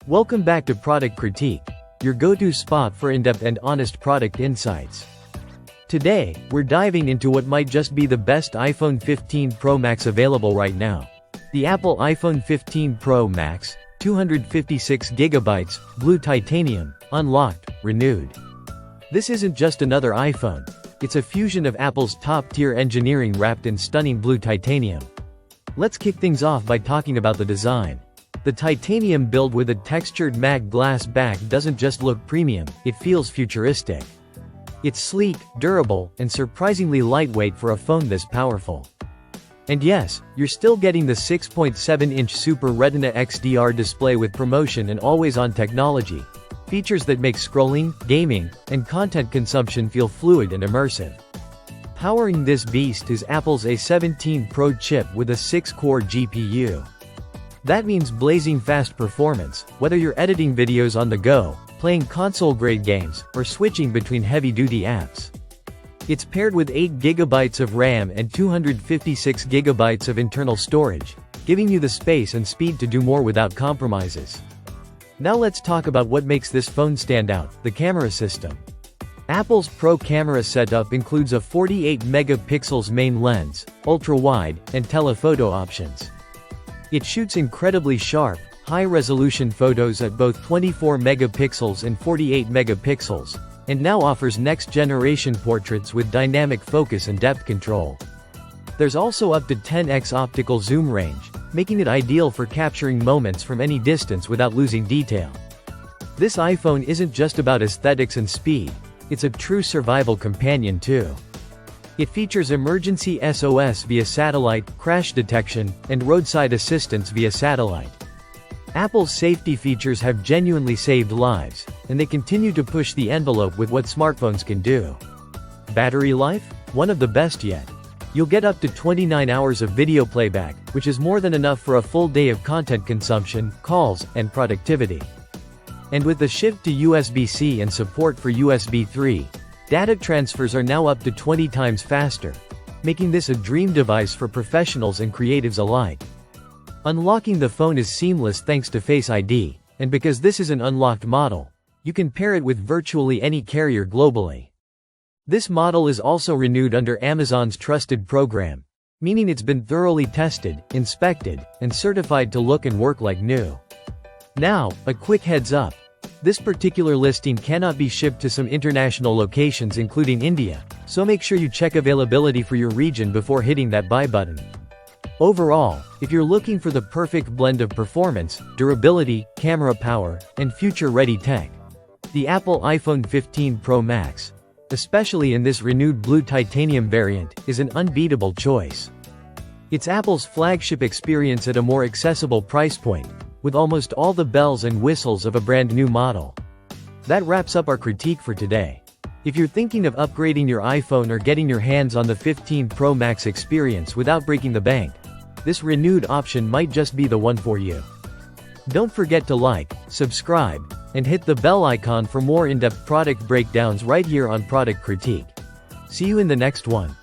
Welcome back to Product Critique, your go-to spot for in-depth and honest product insights. Today, we're diving into what might just be the best iPhone 15 Pro Max available right now. The Apple iPhone 15 Pro Max, 256GB, blue titanium, unlocked, renewed. This isn't just another iPhone. It's a fusion of Apple's top-tier engineering wrapped in stunning blue titanium. Let's kick things off by talking about the design. The titanium build with a textured matte glass back doesn't just look premium, it feels futuristic. It's sleek, durable, and surprisingly lightweight for a phone this powerful. And yes, you're still getting the 6.7-inch Super Retina XDR display with promotion and always-on technology, features that make scrolling, gaming, and content consumption feel fluid and immersive. Powering this beast is Apple's A17 Pro chip with a 6-core GPU. That means blazing fast performance, whether you're editing videos on the go, playing console-grade games, or switching between heavy-duty apps. It's paired with 8GB of RAM and 256GB of internal storage, giving you the space and speed to do more without compromises. Now let's talk about what makes this phone stand out, the camera system. Apple's Pro camera setup includes a 48-megapixels main lens, ultra-wide, and telephoto options. It shoots incredibly sharp, high-resolution photos at both 24 megapixels and 48 megapixels, and now offers next-generation portraits with dynamic focus and depth control. There's also up to 10x optical zoom range, making it ideal for capturing moments from any distance without losing detail. This iPhone isn't just about aesthetics and speed, it's a true survival companion too. It features emergency SOS via satellite, crash detection, and roadside assistance via satellite. Apple's safety features have genuinely saved lives, and they continue to push the envelope with what smartphones can do. Battery life? One of the best yet. You'll get up to 29 hours of video playback, which is more than enough for a full day of content consumption, calls, and productivity. And with the shift to USB-C and support for USB 3, data transfers are now up to 20 times faster, making this a dream device for professionals and creatives alike. Unlocking the phone is seamless thanks to Face ID, and because this is an unlocked model, you can pair it with virtually any carrier globally. This model is also renewed under Amazon's trusted program, meaning it's been thoroughly tested, inspected, and certified to look and work like new. Now, a quick heads up. This particular listing cannot be shipped to some international locations including India, so make sure you check availability for your region before hitting that buy button. Overall, if you're looking for the perfect blend of performance, durability, camera power, and future-ready tech, the Apple iPhone 15 Pro Max, especially in this renewed blue titanium variant, is an unbeatable choice. It's Apple's flagship experience at a more accessible price point, with almost all the bells and whistles of a brand new model. That wraps up our critique for today. If you're thinking of upgrading your iPhone or getting your hands on the 15 Pro Max experience without breaking the bank, this renewed option might just be the one for you. Don't forget to like, subscribe, and hit the bell icon for more in-depth product breakdowns right here on Product Critique. See you in the next one.